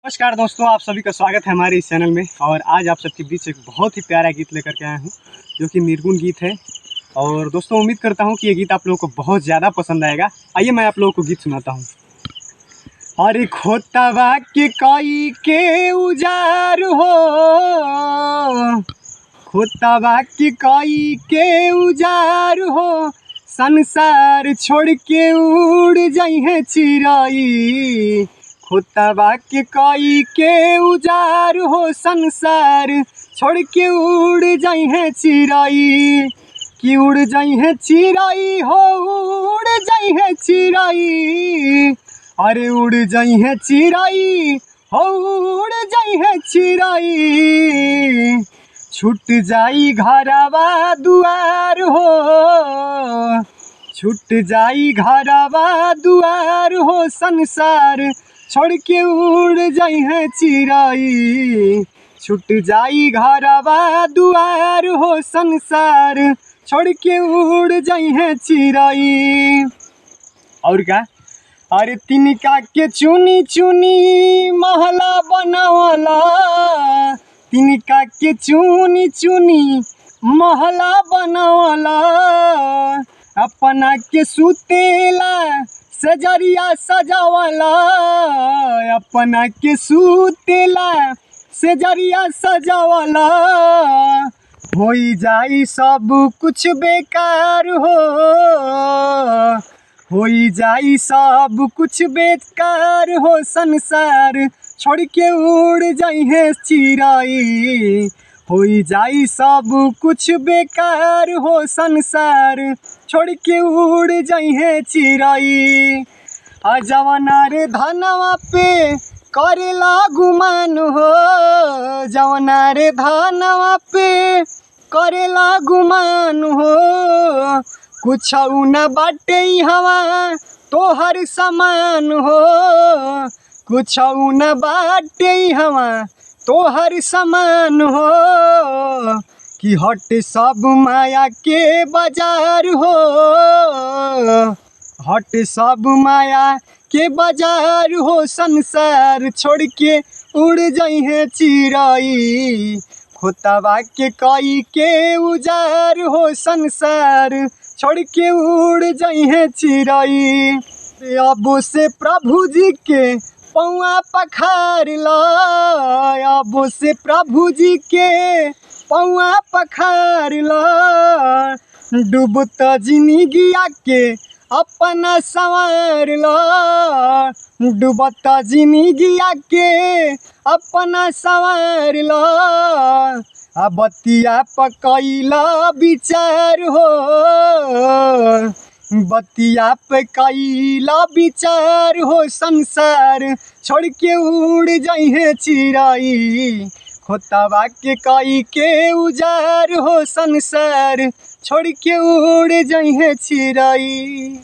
नमस्कार दोस्तों, आप सभी का स्वागत है हमारे इस चैनल में। और आज आप सबके बीच एक बहुत ही प्यारा गीत लेकर के आया हूँ जो कि निर्गुण गीत है। और दोस्तों उम्मीद करता हूँ कि ये गीत आप लोगों को बहुत ज़्यादा पसंद आएगा। आइए मैं आप लोगों को गीत सुनाता हूँ। अरे खोतवा के कई के उजार हो, खोतवा के कई के उजार हो, संसार छोड़ के उड़ जाइए चिड़ई। खोतवा के कई के उजार हो, संसार छोड़ के उड़ जाइए चिड़ई। कि उड़ जाइए चिड़ई हो, उड़ जाइए चिड़ई। अरे उड़ जाइए चिड़ई हो, उड़ जाइए चिड़ई। छूट जाई घरवा दुआर हो, छूट जाई घरवा दुआर हो, संसार छोड़ के उड़ जाइए चिड़ई। छूट जाई घरवा दुआर हो, संसार छोड़ के उड़ जाइए चिड़ई। और क्या? अरे तिनका के चुनी चुनी महला बनावला, तिनका के चुनी चुनी महला बनावला। अपना के सुतेला सजरिया सजावला, अपना के सुतेला सजरिया सजावला। होई जाई सब कुछ बेकार हो, होई जाई सब कुछ बेकार हो, संसार छोड़ के उड़ जाइए चिड़ई। होई जाई सब कुछ बेकार हो, संसार छोड़ के उड़ जाइए चिड़ई। आ जवना रे धनवा पे करेला गुमान हो, जवना रे धनवा पे करेला गुमान हो। कुछ न बाटे हवा तोहर समान हो, कुछ न बाटे हवा तोहर समान हो। कि हट सब माया के बाजार हो, हट सब माया के बाजार हो, संसार छोड़ के उड़ जाइए चिड़ई। खोतवा के कई के उजार हो, संसार छोड़ के उड़ जाइए चिड़ई। अब से प्रभु जी के पौआ पखार ला, अब से प्रभु जी के पौआ पखार ला। डूबत जिंदगिया के अपना संवार ला, डूबत जिंदगिया के अपना संवार ला। बतिया पकैला विचार हो, बतिया पे कैला विचार हो, संसार छोड़ के उड़ जाइए चिड़ई। खोतवा के कई के उजार हो, संसार छोड़ के उड़ जाइए चिड़ई।